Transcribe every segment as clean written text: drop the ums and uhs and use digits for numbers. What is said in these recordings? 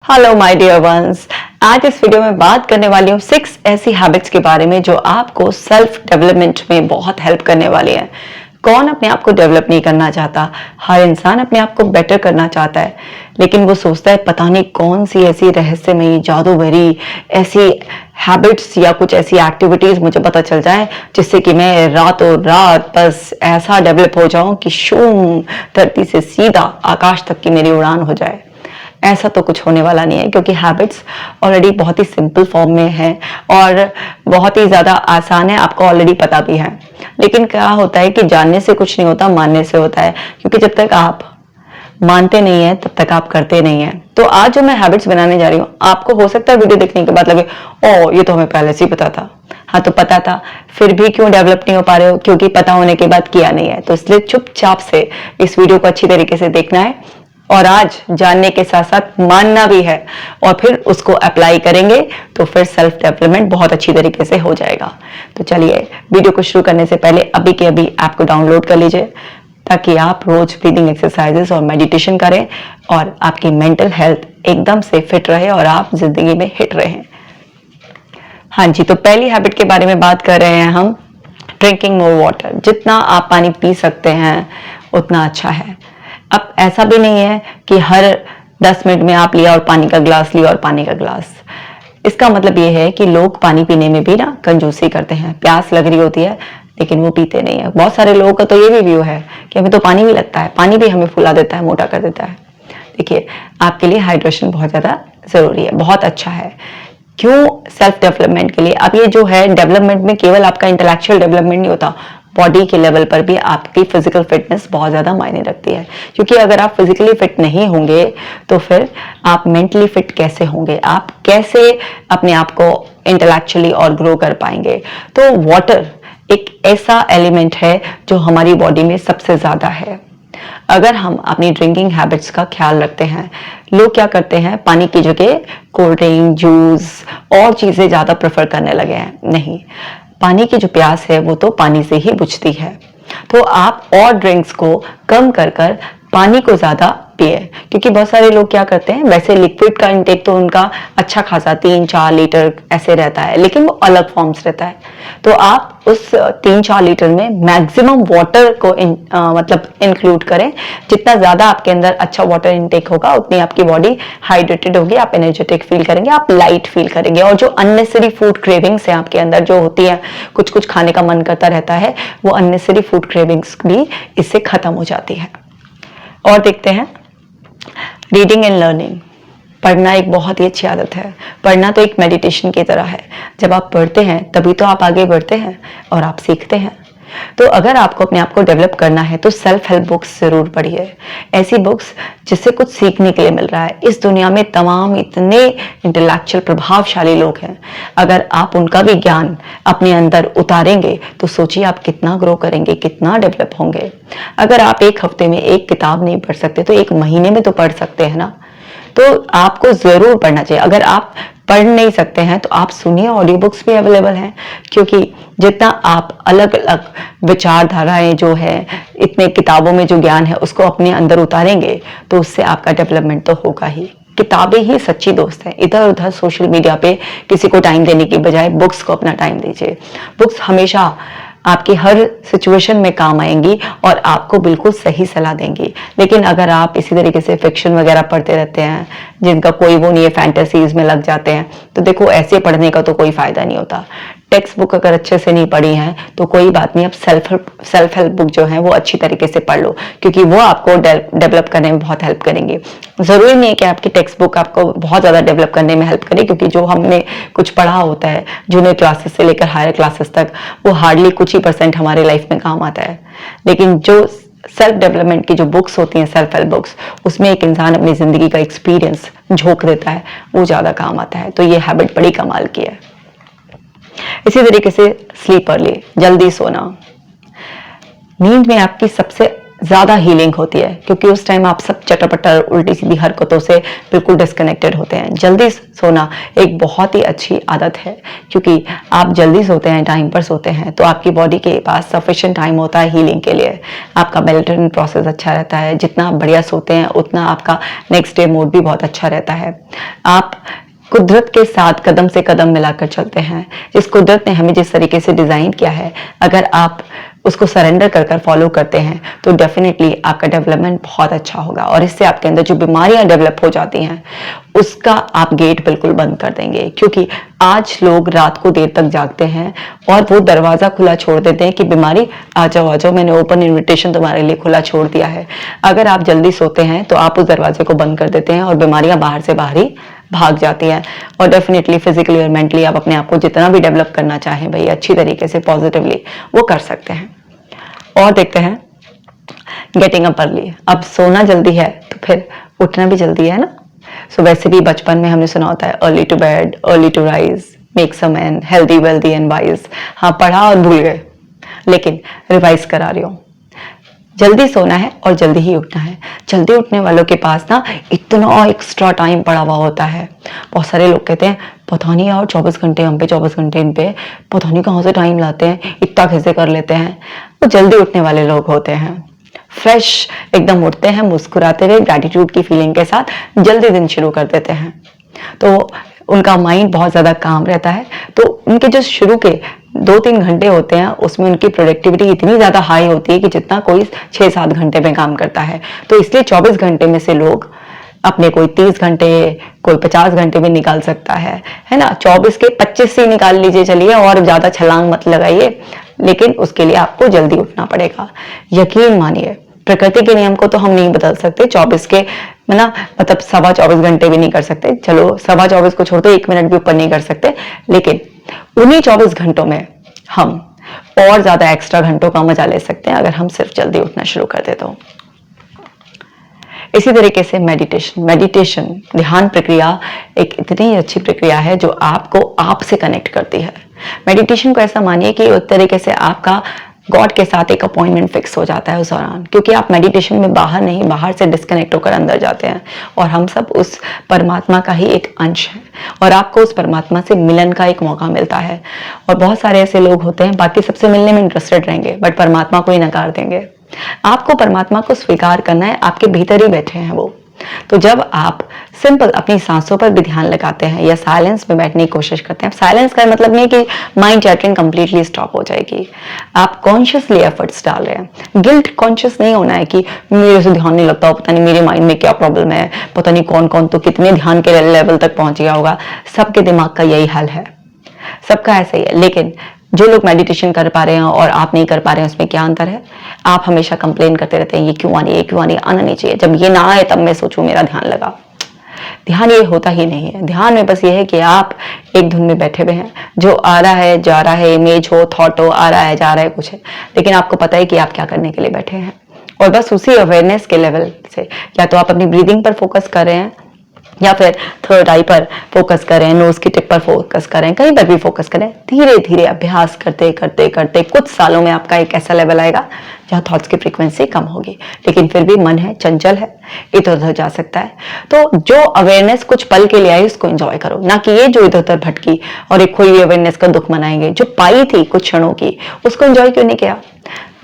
Hello my dear ones. आज इस video में बात करने वाली हूँ 6 ऐसी हैबिट्स के बारे में जो आपको सेल्फ डेवलपमेंट में बहुत हेल्प करने वाली हैं। कौन अपने आप को डेवलप नहीं करना चाहता? हर इंसान अपने आप को बेटर करना चाहता है, लेकिन वो सोचता है पता नहीं कौन सी ऐसी रहस्यमयी जादू भरी ऐसी हैबिट्स या कुछ ऐसी एक्टिविटीज मुझे पता चल जाए जिससे कि मैं रातों रात बस ऐसा डेवलप हो जाऊं कि शूम धरती से सीधा आकाश तक की मेरी उड़ान हो जाए। ऐसा तो कुछ होने वाला नहीं है, क्योंकि हैबिट्स ऑलरेडी बहुत ही सिंपल फॉर्म में है और बहुत ही ज़्यादा आसान है, आपको ऑलरेडी पता भी है। लेकिन क्या होता है कि जानने से कुछ नहीं होता, मानने से होता है। क्योंकि जब तक आप मानते नहीं है तब तक आप करते नहीं है। तो आज जो मैं हैबिट्स बनाने जा रही हूँ, आपको हो सकता है वीडियो देखने के बाद लगे ओ ये तो हमें पहले से ही पता था। हाँ, तो पता था, फिर भी क्यों डेवलप नहीं हो पा रहे हो? क्योंकि पता होने के बाद किया नहीं है। तो इसलिए चुपचाप से इस वीडियो को अच्छी तरीके से देखना है और आज जानने के साथ साथ मानना भी है और फिर उसको अप्लाई करेंगे तो फिर सेल्फ डेवलपमेंट बहुत अच्छी तरीके से हो जाएगा। तो चलिए, वीडियो को शुरू करने से पहले अभी के अभी ऐप को डाउनलोड कर लीजिए ताकि आप रोज ब्रीदिंग एक्सरसाइजेस और मेडिटेशन करें और आपकी मेंटल हेल्थ एकदम से फिट रहे और आप जिंदगी में हिट रहें। हाँ जी, तो पहली हैबिट के बारे में बात कर रहे हैं हम, ड्रिंकिंग मोर वाटर। जितना आप पानी पी सकते हैं उतना अच्छा है। अब ऐसा भी नहीं है कि हर 10 मिनट में आप लिया और पानी का ग्लास लिया और पानी का ग्लास। इसका मतलब ये है कि लोग पानी पीने में भी ना कंजूसी करते हैं। प्यास लग रही होती है लेकिन वो पीते नहीं है। बहुत सारे लोगों का तो ये भी व्यू है कि हमें तो पानी भी लगता है, पानी भी हमें फुला देता है, मोटा कर देता है। देखिए, आपके लिए हाइड्रेशन बहुत ज़्यादा ज़रूरी है, बहुत अच्छा है। क्यों? सेल्फ डेवलपमेंट के लिए। अब ये जो है डेवलपमेंट में केवल आपका इंटेलेक्चुअल डेवलपमेंट नहीं होता, बॉडी के लेवल पर भी आपकी फिजिकल फिटनेस बहुत ज़्यादा मायने रखती है। क्योंकि अगर आप फिजिकली फिट नहीं होंगे तो फिर आप मेंटली फिट कैसे होंगे? आप कैसे अपने आप को इंटेलेक्चुअली और ग्रो कर पाएंगे? तो वाटर एक ऐसा एलिमेंट है जो हमारी बॉडी में सबसे ज़्यादा है। अगर हम अपनी ड्रिंकिंग हैबिट्स का ख्याल रखते हैं, लोग क्या करते हैं, पानी की जगह कोल्ड ड्रिंक, जूस और चीज़ें ज़्यादा प्रेफर करने लगे हैं। नहीं, पानी की जो प्यास है वो तो पानी से ही बुझती है। तो आप और ड्रिंक्स को कम कर कर पानी को ज़्यादा पिए। क्योंकि बहुत सारे लोग क्या करते हैं, वैसे लिक्विड का इंटेक तो उनका अच्छा खासा 3-4 लीटर ऐसे रहता है, लेकिन वो अलग फॉर्म्स रहता है। तो आप उस 3-4 लीटर में मैक्सिमम वाटर को मतलब इंक्लूड करें। जितना ज़्यादा आपके अंदर अच्छा वाटर इंटेक होगा उतनी आपकी बॉडी हाइड्रेटेड होगी, आप एनर्जेटिक फील करेंगे, आप लाइट फील करेंगे। और जो अननेसेसरी फूड क्रेविंग्स हैं आपके अंदर जो होती है, कुछ कुछ खाने का मन करता रहता है, वो अननेसेसरी फूड क्रेविंग्स भी इससे खत्म हो जाती है। और देखते हैं, रीडिंग एंड लर्निंग। पढ़ना एक बहुत ही अच्छी आदत है। पढ़ना तो एक मेडिटेशन की तरह है। जब आप पढ़ते हैं तभी तो आप आगे बढ़ते हैं और आप सीखते हैं। तो अगर आपको अपने आप को डेवलप करना है तो सेल्फ हेल्प बुक्स जरूर पढ़िए। ऐसी बुक्स जिससे कुछ सीखने के लिए मिल रहा है। इस दुनिया में तमाम इतने इंटेलेक्चुअल प्रभावशाली लोग हैं, अगर आप उनका भी ज्ञान अपने अंदर उतारेंगे तो सोचिए आप कितना ग्रो करेंगे, कितना डेवलप होंगे। अगर आप एक हफ्ते में एक किताब नहीं पढ़ सकते तो एक महीने में तो पढ़ सकते हैं ना। तो आपको जरूर पढ़ना चाहिए। अगर आप पढ़ नहीं सकते हैं तो आप सुनिए, ऑडियो बुक्स भी अवेलेबल हैं। क्योंकि जितना आप अलग अलग विचारधाराएं जो है, इतने किताबों में जो ज्ञान है उसको अपने अंदर उतारेंगे तो उससे आपका डेवलपमेंट तो होगा ही। किताबें ही सच्ची दोस्त हैं। इधर उधर सोशल मीडिया पे किसी को टाइम देने की बजाय बुक्स को अपना टाइम दीजिए। बुक्स हमेशा आपकी हर सिचुएशन में काम आएंगी और आपको बिल्कुल सही सलाह देंगी। लेकिन अगर आप इसी तरीके से फिक्शन वगैरह पढ़ते रहते हैं जिनका कोई वो नहीं है, फैंटेसीज में लग जाते हैं, तो देखो ऐसे पढ़ने का तो कोई फायदा नहीं होता। टेक्स्ट बुक अगर अच्छे से नहीं पढ़ी है तो कोई बात नहीं, अब सेल्फ हेल्प बुक जो है वो अच्छी तरीके से पढ़ लो, क्योंकि वो आपको डेवलप करने में बहुत हेल्प करेंगे। जरूरी नहीं है कि आपकी टेक्स्ट बुक आपको बहुत ज्यादा डेवलप करने में हेल्प करे, क्योंकि जो हमने कुछ पढ़ा होता है जूनियर क्लासेस से लेकर हायर क्लासेस तक, वो हार्डली कुछ ही % हमारे लाइफ में काम आता है। लेकिन जो सेल्फ डेवलपमेंट की जो बुक्स होती हैं, सेल्फ हेल्प बुक्स, उसमें एक इंसान अपनी जिंदगी का एक्सपीरियंस झोंक देता है, वो ज्यादा काम आता है। तो ये हैबिट बड़ी कमाल की है। इसी तरीके से स्लीप अर्ली, जल्दी सोना। नींद में आपकी सबसे ज़्यादा हीलिंग होती है, क्योंकि उस टाइम आप सब चटर-पटर उल्टी सीधी हरकतों से बिल्कुल डिस्कनेक्टेड होते हैं। जल्दी सोना एक बहुत ही अच्छी आदत है, क्योंकि आप जल्दी सोते हैं, टाइम पर सोते हैं, तो आपकी बॉडी के पास सफिशिएंट टाइम होता है हीलिंग के लिए। आपका मेलेटोनिन प्रोसेस अच्छा रहता है। जितना आप बढ़िया सोते हैं उतना आपका नेक्स्ट डे मूड भी बहुत अच्छा रहता है। आप कुदरत के साथ कदम से कदम मिलाकर चलते हैं। जिस कुदरत ने हमें जिस तरीके से डिज़ाइन किया है, अगर आप उसको सरेंडर कर कर फॉलो करते हैं तो डेफिनेटली आपका डेवलपमेंट बहुत अच्छा होगा, और इससे आपके अंदर जो बीमारियां डेवलप हो जाती हैं उसका आप गेट बिल्कुल बंद कर देंगे। क्योंकि आज लोग रात को देर तक जागते हैं और वो दरवाजा खुला छोड़ देते हैं कि बीमारी आ जाओ, मैंने ओपन इन्विटेशन तुम्हारे लिए खुला छोड़ दिया है। अगर आप जल्दी सोते हैं तो आप उस दरवाजे को बंद कर देते हैं और बीमारियां बाहर से बाहर ही भाग जाती है। और डेफिनेटली फिजिकली और मेंटली आप अपने आप को जितना भी डेवलप करना चाहें भाई अच्छी तरीके से पॉजिटिवली वो कर सकते हैं। और देखते हैं गेटिंग अप अर्ली। अब सोना जल्दी है तो फिर उठना भी जल्दी है ना। सो वैसे भी बचपन में हमने सुना होता है early to bed early to rise makes a man healthy wealthy and wise. हाँ, पढ़ा और भूल गए, लेकिन रिवाइज करा रही हूँ। जल्दी सोना है और जल्दी ही उठना है। जल्दी उठने वालों के पास ना इतना एक्स्ट्रा टाइम पड़ा हुआ होता है। बहुत सारे लोग कहते हैं पता नहीं यार 24 घंटे हम पे 24 घंटे इन पे, पता नहीं कहाँ से टाइम लाते हैं, इतना कैसे कर लेते हैं। वो जल्दी उठने वाले लोग होते हैं, फ्रेश एकदम उठते हैं, मुस्कुराते हुए ग्रैटिट्यूड की फीलिंग के साथ जल्दी दिन शुरू कर देते हैं। तो उनका माइंड बहुत ज़्यादा काम रहता है। तो उनके जो शुरू के 2-3 घंटे होते हैं उसमें उनकी प्रोडक्टिविटी इतनी ज़्यादा हाई होती है कि जितना कोई 6-7 घंटे में काम करता है। तो इसलिए 24 घंटे में से लोग अपने कोई 30 घंटे कोई 50 घंटे में निकाल सकता है ना। 24 के 25 से निकाल लीजिए चलिए, और ज़्यादा छलांग मत लगाइए, लेकिन उसके लिए आपको जल्दी उठना पड़ेगा। यकीन मानिए प्रकृति के नियम को तो हम नहीं बदल सकते। 24 के मतलब 24.25 घंटे भी नहीं कर सकते। चलो 24.25 को छोड़ दो, 1 मिनट भी ऊपर नहीं कर सकते, लेकिन उन्हीं 24 घंटों में हम और ज्यादा एक्स्ट्रा घंटों का मजा ले सकते हैं अगर हम सिर्फ जल्दी उठना शुरू कर दे तो। इसी तरीके से मेडिटेशन ध्यान प्रक्रिया एक इतनी अच्छी प्रक्रिया है जो आपको आप से कनेक्ट करती है। मेडिटेशन को ऐसा मानिए कि एक तरीके से आपका गॉड के साथ एक अपॉइंटमेंट फिक्स हो जाता है उस दौरान, क्योंकि आप मेडिटेशन में बाहर नहीं, बाहर से डिस्कनेक्ट होकर अंदर जाते हैं और हम सब उस परमात्मा का ही एक अंश है और आपको उस परमात्मा से मिलन का एक मौका मिलता है। और बहुत सारे ऐसे लोग होते हैं बाकी सबसे मिलने में इंटरेस्टेड रहेंगे बट परमात्मा को ही नकार देंगे। आपको परमात्मा को स्वीकार करना है, आपके भीतर ही बैठे हैं वो। तो जब आप सिंपल अपनी सांसों पर भी ध्यान लगाते हैं या साइलेंस में बैठने की कोशिश करते हैं, साइलेंस का मतलब नहीं कि माइंड चैटरिंग कंप्लीटली स्टॉप हो जाएगी, आप कॉन्शियसली एफर्ट्स डाल रहे हैं। गिल्ट कॉन्शियस नहीं होना है कि मेरे से ध्यान नहीं लगता, पता नहीं मेरे माइंड में क्या प्रॉब्लम है, पता नहीं कौन कौन तो कितने ध्यान के लेवल तक पहुंच गया होगा। सबके दिमाग का यही हाल है, सबका ऐसा ही है। लेकिन जो लोग मेडिटेशन कर पा रहे हैं और आप नहीं कर पा रहे हैं उसमें क्या अंतर है? आप हमेशा कंप्लेन करते रहते हैं ये क्यों आ रही है, ये क्यों आ रही है, आना नहीं चाहिए। जब ये ना आए तब मैं सोचूं मेरा ध्यान लगा। ध्यान ये होता ही नहीं है। ध्यान में बस ये है कि आप एक धुन में बैठे हुए हैं, जो आ रहा है जा रहा है, इमेज हो थॉट हो, आ रहा है जा रहा है कुछ है, लेकिन आपको पता है कि आप क्या करने के लिए बैठे हैं। और बस उसी अवेयरनेस के लेवल से या तो आप अपनी ब्रीदिंग पर फोकस कर रहे हैं या फिर थर्ड आई पर फोकस करें, नोज की टिप पर फोकस करें, कहीं पर भी फोकस करें। धीरे धीरे अभ्यास करते करते करते कुछ सालों में आपका एक ऐसा लेवल आएगा जहाँ थॉट्स की फ्रीक्वेंसी कम होगी, लेकिन फिर भी मन है, चंचल है, इधर उधर जा सकता है। तो जो अवेयरनेस कुछ पल के लिए आई उसको एंजॉय करो, ना कि ये जो इधर उधर भटकी और एक खोई अवेयरनेस का दुख मनाएंगे। जो पाई थी कुछ क्षणों की उसको एंजॉय क्यों नहीं किया?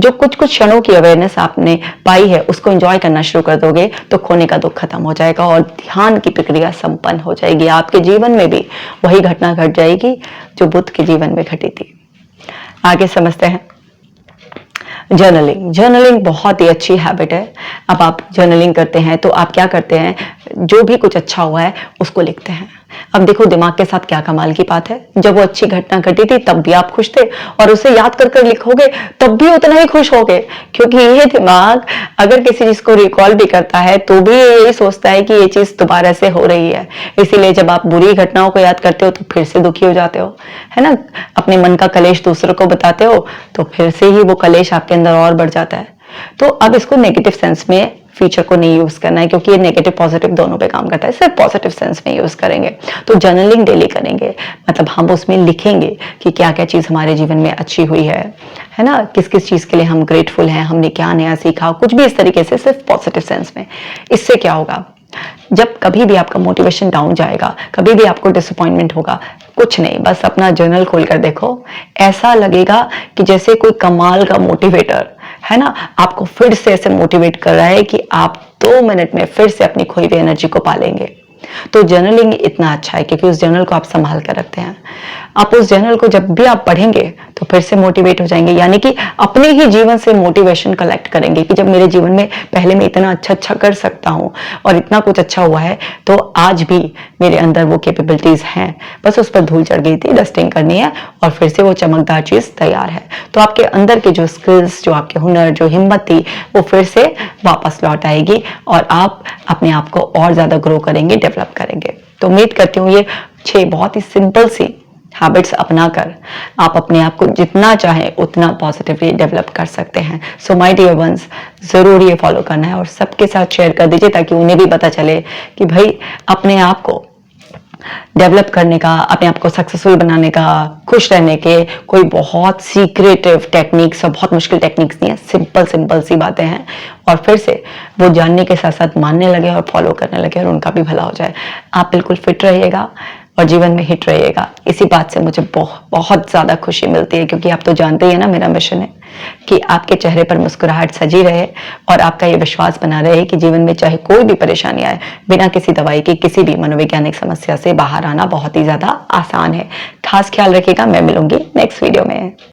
जो कुछ कुछ क्षणों की अवेयरनेस आपने पाई है उसको एंजॉय करना शुरू कर दोगे तो खोने का दुख खत्म हो जाएगा और ध्यान की प्रक्रिया संपन्न हो जाएगी। आपके जीवन में भी वही घटना घट जाएगी जो बुद्ध के जीवन में घटी थी। आगे समझते हैं जर्नलिंग। जर्नलिंग बहुत ही अच्छी हैबिट है। अब आप जर्नलिंग करते हैं तो आप क्या करते हैं, जो भी कुछ अच्छा हुआ है उसको लिखते हैं। अब देखो दिमाग के साथ क्या कमाल की बात है, जब वो अच्छी घटना घटी थी तब भी आप खुश थे और उसे याद कर कर लिखोगे तब भी उतना ही खुश होगे, क्योंकि ये दिमाग अगर किसी चीज को रिकॉल भी करता है तो भी यही सोचता है कि ये चीज दोबारा से हो रही है। इसीलिए जब आप बुरी घटनाओं को याद करते हो तो फिर से दुखी हो जाते हो, है ना। अपने मन का कलेश दूसरों को बताते हो तो फिर से ही वो कलेश आपके अंदर और बढ़ जाता है। तो अब इसको नेगेटिव सेंस में फीचर को नहीं यूज करना है, क्योंकि ये नेगेटिव पॉजिटिव दोनों पे काम करता है। सिर्फ पॉजिटिव सेंस में यूज करेंगे। तो जर्नलिंग डेली करेंगे, मतलब हम उसमें लिखेंगे कि क्या क्या चीज हमारे जीवन में अच्छी हुई है ना, किस किस चीज के लिए हम ग्रेटफुल हैं, हमने क्या नया सीखा, कुछ भी इस तरीके से, सिर्फ पॉजिटिव सेंस में। इससे क्या होगा, जब कभी भी आपका मोटिवेशन डाउन जाएगा, कभी भी आपको डिसअपॉइंटमेंट होगा, कुछ नहीं, बस अपना जर्नल खोल कर देखो, ऐसा लगेगा कि जैसे कोई कमाल का मोटिवेटर है ना, आपको फिर से ऐसे मोटिवेट कर रहा है कि आप 2 मिनट में फिर से अपनी खोई हुई एनर्जी को पालेंगे। तो जर्नलिंग इतना अच्छा है क्योंकि उस जर्नल को आप संभाल कर रखते हैं। आप उस जर्नल को जब भी आप पढ़ेंगे तो फिर से मोटिवेट हो जाएंगे, यानी कि अपने ही जीवन से मोटिवेशन कलेक्ट करेंगे कि जब मेरे जीवन में पहले मैं इतना अच्छा कर सकता हूं और इतना कुछ अच्छा हुआ है, तो आज भी मेरे अंदर वो कैपेबिलिटीज हैं, बस उस पर धूल चढ़ गई थी, डस्टिंग करनी है और फिर से वो चमकदार चीज तैयार है। तो आपके अंदर के जो स्किल्स, जो आपके हुनर, जो हिम्मत थी, वो फिर से वापस लौट आएगी और आप अपने आप को और ज्यादा ग्रो करेंगे, डेवलप करेंगे। तो उम्मीद करती हूँ ये 6 बहुत ही सिंपल सी हैबिट्स अपनाकर आप अपने आप को जितना चाहें उतना पॉजिटिवली डेवलप कर सकते हैं। सो माय डियर वंस, जरूर ये फॉलो करना है और सबके साथ शेयर कर दीजिए ताकि उन्हें भी पता चले कि भाई अपने आप को डेवलप करने का, अपने आप को सक्सेसफुल बनाने का, खुश रहने के कोई बहुत सीक्रेटिव टेक्निक्स और बहुत मुश्किल टेक्निक्स नहीं है, सिंपल सिंपल सी बातें हैं। और फिर से वो जानने के साथ साथ मानने लगे और फॉलो करने लगे और उनका भी भला हो जाए। आप बिल्कुल फिट रहिएगा और जीवन में हिट रहिएगा। इसी बात से मुझे बहुत ज्यादा खुशी मिलती है, क्योंकि आप तो जानते ही है ना, मेरा मिशन है कि आपके चेहरे पर मुस्कुराहट सजी रहे और आपका ये विश्वास बना रहे कि जीवन में चाहे कोई भी परेशानी आए, बिना किसी दवाई के किसी भी मनोवैज्ञानिक समस्या से बाहर आना बहुत ही ज्यादा आसान है। खास ख्याल रखिएगा। मैं मिलूंगी नेक्स्ट वीडियो में।